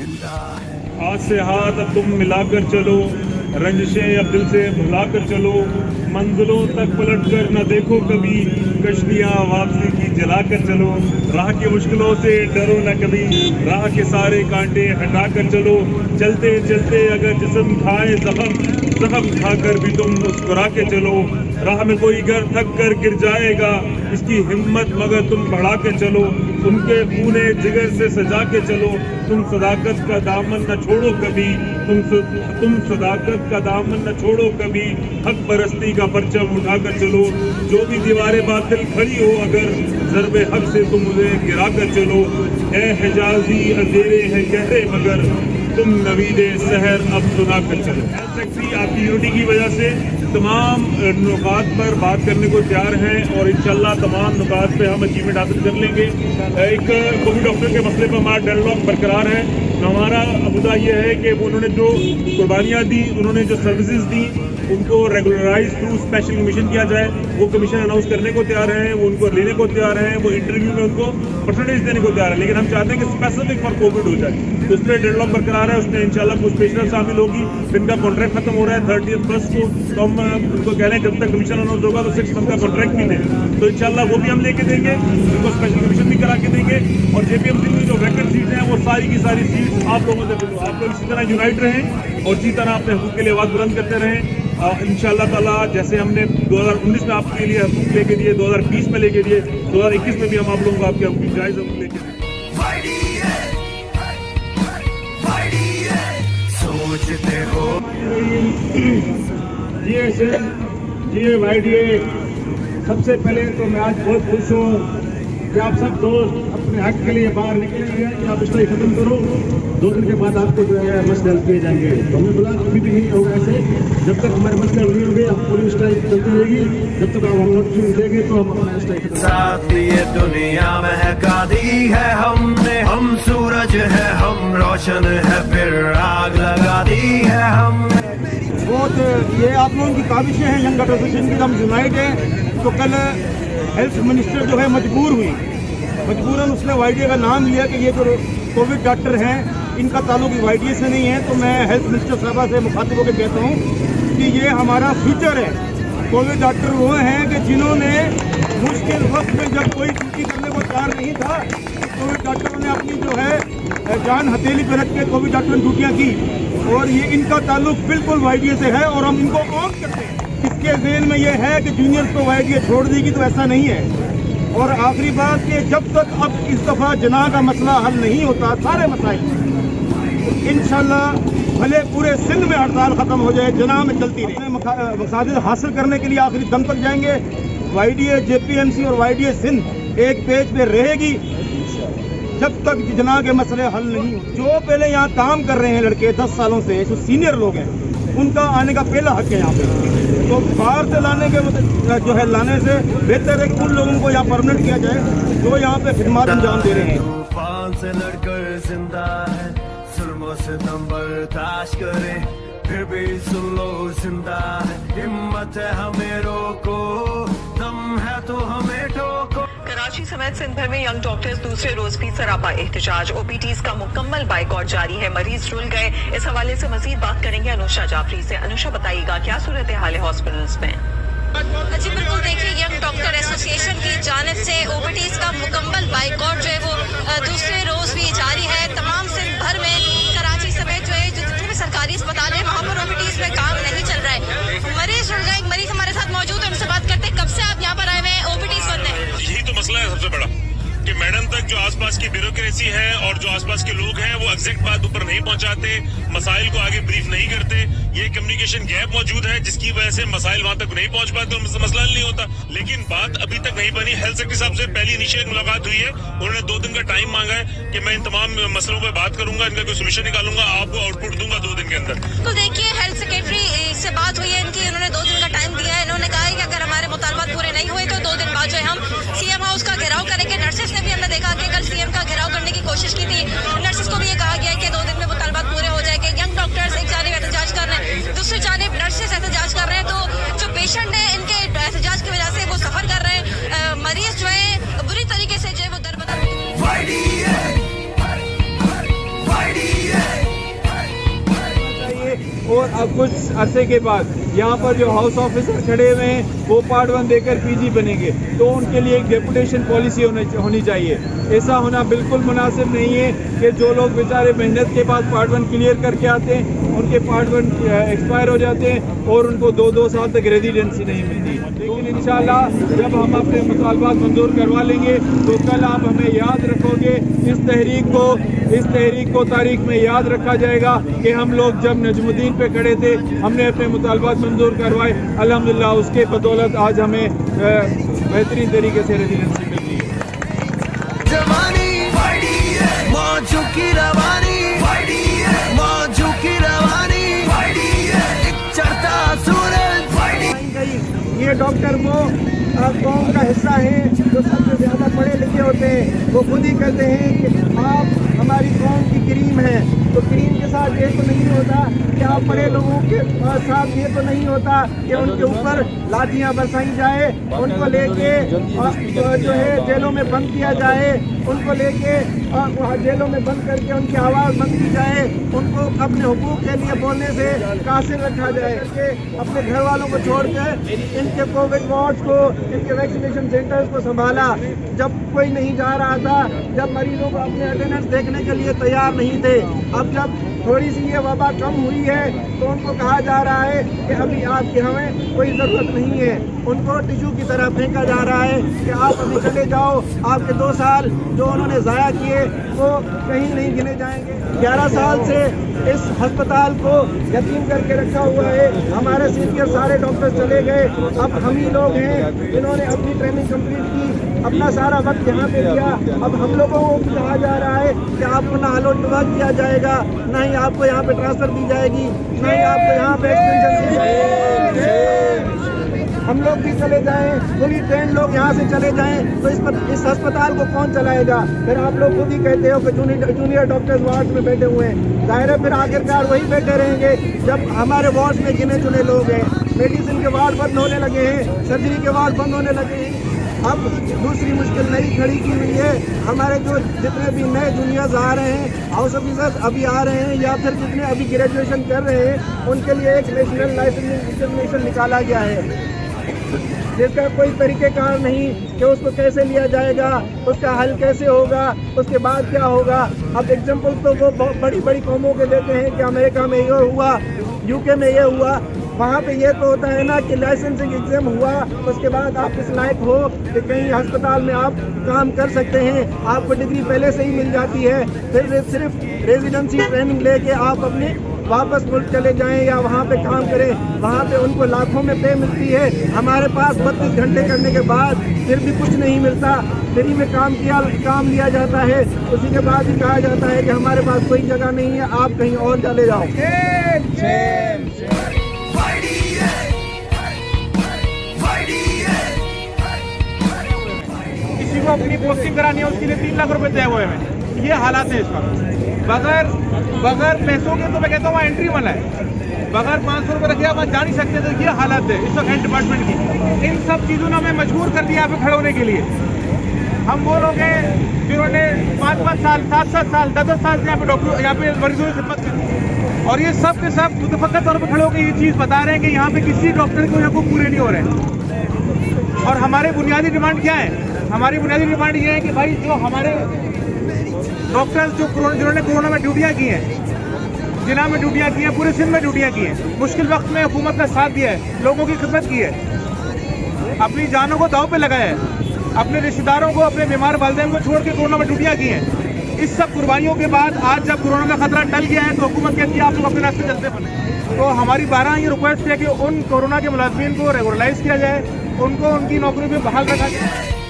हाथ से हाथ अब तुम मिलाकर चलो, रंजिशें अब दिल से भुलाकर चलो, मंजिलों तक पलट कर न देखो कभी, कश्तियाँ वापसी की जलाकर चलो, राह की मुश्किलों से डरो न कभी, राह के सारे कांटे हटा कर चलो, चलते चलते अगर जिस्म खाए जख्म खाकर भी तुम मुस्कुरा के चलो, राह में कोई घर थक कर गिर जाएगा, इसकी हिम्मत मगर तुम बढ़ा के चलो, उनके खूने जिगर से सजा के चलो, तुम सदाकत का दामन न छोड़ो कभी, तुम सदाकत का दामन न छोड़ो कभी, हक परस्ती का परचम उठाकर चलो, जो भी दीवारें बातिल खड़ी हो अगर, ज़रबे हक से तुम उन्हें गिरा कर चलो, ए हिजाजी अंधेरे हैं गहरे मगर, तुम नवीदे सहर अब सुना कर चलो। हेल्थ सेक्रेटरी आपकी यूनिटी की वजह से तमाम नुकात पर बात करने को तैयार हैं और इंशाल्लाह तमाम नुकात पे हम अचीवमेंट हासिल कर लेंगे। एक कोविड डॉक्टर के मसले पर हमारा डेडलॉक बरकरार है। हमारा मुद्दा ये है कि उन्होंने जो कुर्बानियाँ दी, उन्होंने जो सर्विसेज दी, उनको रेगुलराइज थ्रू स्पेशल कमीशन किया जाए। वो कमीशन अनाउंस करने को तैयार हैं, वो उनको लेने को तैयार हैं, वो इंटरव्यू में उनको परसेंटेज देने को तैयार है, लेकिन हम चाहते हैं कि स्पेसिफिक फॉर कोविड हो जाए। तो उसमें डेडलॉक बरकरार है, उसमें इंशाल्लाह कुछ पेशेंट शामिल होगी जिनका कॉन्ट्रैक्ट खत्म हो रहा है 30 प्लस को, तो हम उनको कह रहे हैं जब तक कमीशन अनाउंस होगा तो 6 मंथ का कॉन्ट्रैक्ट भी दें, तो इंशाल्लाह वो भी हम लेके देंगे, उनको स्पेशल कमीशन भी करा के देंगे। और जेपीएमसी में जो वैकेंट सीट हैं वो सारी की सारी सीट आप लोगों से मिलो। आप लोग इसी तरह यूनाइट रहें और इसी तरह अपने हकूक़ के लिए आवाज़ बुलंद करते रहें। इंशाअल्लाह ताला जैसे हमने 2019 में आपके लिए हकूक़ लेके दिए, 2020 में लेके दिए, 2021 में भी हम आप लोगों को आपके हकूक़ जायज़ हकूक़ लेके दिए। सोचते हो जी वाईडीए, सबसे पहले तो मैं आज बहुत खुश हूँ कि आप सब दोस्त अपने हक के लिए बाहर निकले हुए हैं कि आप स्ट्राइक खत्म करो, 2 दिन के बाद आपको जो है मसले हल किए जाएंगे। तो हमें बोला कभी भी नहीं होगा ऐसे, जब तक हमारे मसले हल नहीं होंगे हम पूरी स्ट्राइक चलती रहेगी, जब तक आप हम नोटिफिकेशन देंगे तो हम अपना स्ट्राइक साथ ये दुनिया महका दी है हमने, हम सूरज है हम रोशन है फिर आग लगा दी है हमने। बहुत ये आप लोगों की काविशें हैं यंग एसोसिएशन की, हम यूनाइट हैं। तो कल हेल्थ मिनिस्टर जो है मजबूरन उसने वाईडीए का नाम लिया कि ये जो कोविड डॉक्टर हैं इनका ताल्लुक वाईडीए से नहीं है। तो मैं हेल्थ मिनिस्टर साहबा से मुखातिब होकर कहता हूँ कि ये हमारा फ्यूचर है। कोविड डॉक्टर वो हैं कि जिन्होंने मुश्किल वक्त में जब कोई ड्यूटी करने को तैयार नहीं था, कोविड डॉक्टरों ने अपनी जो है जान हथेली पर रख के कोविड डॉक्टर ने ड्यूटियाँ की, और ये इनका ताल्लुक बिल्कुल वाईडीए से है और हम इनको ऑन करते हैं। इसके ज़हन में ये है कि जूनियर्स को वाईडीए छोड़ देगी, तो ऐसा नहीं है। और आखिरी बात कि जब तक अब इस दफ़ा जना का मसला हल नहीं होता, सारे मसाइल इंशाल्लाह भले पूरे सिंध में हड़ताल खत्म हो जाए, जना में चलती रहे, मकासद हासिल करने के लिए आखिरी दम तक जाएंगे। वाईडीए, जेपीएमसी और वाईडीए सिंध एक पेज पे रहेगी जब तक जना के मसले हल नहीं। जो पहले यहाँ काम कर रहे हैं लड़के 10 सालों से, जो सीनियर लोग हैं, उनका आने का पहला हक है यहाँ पे। तो बाहर से लाने के जो है लाने से बेहतर है कि उन लोगों को यहाँ परमानेंट किया जाए जो यहाँ पे खिदमत अंजाम दे रहे हैं। तूफान से लड़कर जिंदा है, जुल्मों से दम बर्दाश्त करे, फिर भी सुन लो जिंदा है, हिम्मत है हमें रोको, दम है तो हमें ठोको। कराची समेत सिंध भर में यंग डॉक्टर्स दूसरे रोज भी सरापा एहतजाज, ओपीटीज का मुकम्मल बाइकआउट जारी है, मरीज रुल गए। इस हवाले से मजीद बात करेंगे अनुषा जाफरी से। अनुषा, बताइएगा क्या सूरत हाल है हॉस्पिटल्स में? जी बिल्कुल, देखिए यंग डॉक्टर एसोसिएशन की जानिब से ओपीटीज का मुकम्मल बाइकआउट जो है वो दूसरे रोज भी जारी है। तमाम सिंध भर में कराची समेत जो है जितने भी सरकारी अस्पताल है वहाँ पर ओपीटीज में काम नहीं चल रहा है। मरीज रुल गए, एक मरीज हमारे साथ मौजूद है, उनसे बात करते हैं। कब से आप यहाँ पर आए हुए हैं ओपीटीज करने? यही तो मसला है सबसे बड़ा कि मैडम तक जो आसपास की ब्यूरोक्रेसी है और जो आसपास के लोग हैं वो एग्जैक्ट बात ऊपर नहीं पहुंचाते, मसाइल को आगे ब्रीफ नहीं करते। ये कम्युनिकेशन गैप मौजूद है जिसकी वजह से मसाइल वहां तक नहीं पहुंच पाते, मसला हल नहीं होता। लेकिन बात अभी तक नहीं बनी। हेल्थ सेक्रेटरी साहब से पहली इनिशियल मुलाकात हुई है, उन्होंने 2 दिन का टाइम मांगा है कि मैं इन तमाम मसलों पर बात करूंगा, इनका कोई सोल्यूशन निकालूंगा, आपको आउटपुट दूंगा 2 दिन के अंदर। तो देखिए हेल्थ सेक्रेटरी से बात हुई है इनकी, उन्होंने 2 दिन का टाइम दिया है। इन्होंने कहा है कि अगर हमारे मुतालबात पूरे नहीं हुए तो 2 दिन बाद जो है हम सीएम हाउस का घेराव करेंगे। नर्सेस ने भी हमने देखा कि कल सीएम का घेराव करने की कोशिश की थी। नर्सेस को भी ये कहा गया है कि 2 दिन में मुतालबात पूरे हो जाएंगे। यंग डॉक्टर्स एक जानिब एहतजाज कर रहे हैं, दूसरी जानिब नर्सेस एहतजाज कर रहे हैं। तो जो पेशेंट है इनके एहतजाज की वजह से वो सफर कर रहे हैं। मरीज जो है बुरी तरीके से जो है वो दरबदर और अब कुछ अरसे के बाद यहाँ पर जो हाउस ऑफिसर खड़े हुए हैं वो पार्ट 1 देकर पीजी बनेंगे, तो उनके लिए एक डेपुटेशन पॉलिसी होनी चाहिए। ऐसा होना बिल्कुल मुनासिब नहीं है कि जो लोग बेचारे मेहनत के बाद पार्ट 1 क्लियर करके आते हैं, उनके पार्ट 1 एक्सपायर हो जाते हैं और उनको 2-2 साल तक रेजिडेंसी नहीं मिलती। लेकिन इंशाल्लाह जब हम अपने मुतालबात मंजूर करवा लेंगे तो कल आप हमें याद रखोगे, इस तहरीक को तारीख में याद रखा जाएगा कि हम लोग जब नजमुद्दीन पे खड़े थे हमने अपने मुतालबात मंजूर करवाए। अल्हम्दुलिल्लाह उसके बदौलत आज हमें बेहतरीन तरीके से रेजिडेंसी मिल रही है। जवानी मौजों की रवानी, मौजों की रवानी, एक चढ़ता सूरज। ये डॉक्टर वो कौम का हिस्सा है जो सबसे ज़्यादा पढ़े लिखे होते हैं। वो खुद ही कहते हैं कि आप हमारी कौम की क्रीम है, तो क्रीम के साथ ये तो नहीं होता कि आप बड़े लोगों के साथ ये तो नहीं होता कि उनके ऊपर लाठियाँ बरसाई जाए, उनको लेके जो है जेलों में बंद किया जाए, उनको लेके जेलों में बंद करके उनकी आवाज़ बंद की जाए, उनको अपने हुकूक के लिए बोलने से कासिर रखा जाए। कि अपने घर वालों को छोड़कर इनके कोविड वार्ड्स को, इनके वैक्सीनेशन सेंटर्स को संभाला जब कोई नहीं जा रहा था, जब मरीजों को अपने अटेंडेंस देखने के लिए तैयार नहीं थे। अब जब थोड़ी सी ये वबा कम हुई है तो उनको कहा जा रहा है कि अभी आपकी हमें कोई ज़रूरत नहीं है, उनको टिश्यू की तरह फेंका जा रहा है कि आप अभी चले जाओ, आपके 2 साल जो उन्होंने ज़ाया किए वो कहीं नहीं गिने जाएंगे। 11 साल से इस अस्पताल को यतीम करके रखा हुआ है, हमारे सीनियर सारे डॉक्टर चले गए, अब हम ही लोग हैं जिन्होंने अपनी ट्रेनिंग कंप्लीट की, अपना सारा वक्त यहाँ पे दिया। अब हम लोगों को कहा जा रहा है कि आपको ना अलॉट किया जाएगा, ना ही आपको यहाँ पे ट्रांसफर दी जाएगी, ना ही आपको यहाँ पे एक्सटेंशन दी जाएगी। हम लोग भी चले जाएं, पूरी ट्रेन लोग यहाँ से चले जाएं तो इस अस्पताल को कौन चलाएगा? फिर आप लोग खुद ही कहते हो कि जूनियर डॉक्टर्स वार्ड में बैठे हुए हैं, जाहिर है फिर आखिरकार वही बैठे रहेंगे जब हमारे वार्ड में गिने चुने लोग हैं। मेडिसिन के वार्ड बंद होने लगे हैं, सर्जरी के वार्ड बंद होने लगे हैं। अब दूसरी मुश्किल नई खड़ी की हुई है, हमारे जो जितने भी नए जूनियर्स आ रहे हैं, हाउस ऑफिसर्स अभी आ रहे हैं या फिर जितने अभी ग्रेजुएशन कर रहे हैं, उनके लिए एक नेशनल लाइसेंसिंग एग्जामिनेशन निकाला गया है जिसका कोई तरीक़ेकार नहीं कि उसको कैसे लिया जाएगा, उसका हल कैसे होगा, उसके बाद क्या होगा। अब एग्जाम्पल तो वो बड़ी बड़ी कौमों के देते हैं कि अमेरिका में ये हुआ, यूके में ये हुआ, वहाँ पे ये तो होता है ना कि लाइसेंसिंग एग्जाम हुआ उसके बाद आप इस लायक हो कि कहीं अस्पताल में आप काम कर सकते हैं, आपको डिग्री पहले से ही मिल जाती है, फिर सिर्फ रेजिडेंसी ट्रेनिंग लेके आप अपने वापस मुल्क चले जाएं या वहाँ पे काम करें, वहाँ पे उनको लाखों में पे मिलती है। हमारे पास 32 घंटे करने के बाद फिर भी कुछ नहीं मिलता, फ्री में काम लिया जाता है, उसी के बाद ही कहा जाता है कि हमारे पास कोई जगह नहीं है, आप कहीं और चले जाओ। किसी को अपनी पोस्टिंग करानी है उसके लिए 3 लाख रुपए तय हुए हैं, ये हालात है इसका। बगैर पैसों के तो मैं कहता हूँ वहाँ एंट्री वाला है, बगैर 500 रुपये रखे आप जा नहीं सकते। तो ये हालत है इस वक्त हेल्थ डिपार्टमेंट की। इन सब चीज़ों ने हमें मजबूर कर दिया यहाँ पे खड़े होने के लिए। हम वो लोग हैं जिन्होंने 5-5 साल 7-7 साल 10-10 साल से यहाँ पे मरीजों की खिदमत की, और ये सब के सब मुतफक्का तौर पर खड़े होकर ये चीज़ बता रहे हैं कि यहाँ पे किसी डॉक्टर के हकूक़ पूरे नहीं हो रहे हैं। और हमारे बुनियादी डिमांड क्या है? हमारी बुनियादी डिमांड ये है कि भाई जो हमारे डॉक्टर्स जिन्होंने कोरोना में ड्यूटियाँ की हैं, जिला में ड्यूटियाँ की हैं, पूरे सिंध में ड्यूटियाँ की हैं, मुश्किल वक्त में हुकूमत का साथ दिया है, लोगों की खिदमत की है, अपनी जानों को दांव पे लगाया है, अपने रिश्तेदारों को, अपने बीमार वालिदैन को छोड़ के कोरोना में ड्यूटियाँ की हैं। इस सब कुर्बानियों के बाद आज जब कोरोना का खतरा टल गया है तो हुकूमत कहती है आप लोग अपने रास्ते चलते बने। तो हमारी 12 ये रिक्वेस्ट है कि उन कोरोना के मुलाजिमीन को रेगुलराइज किया जाए, उनको उनकी नौकरी पर बहाल रखा जाए।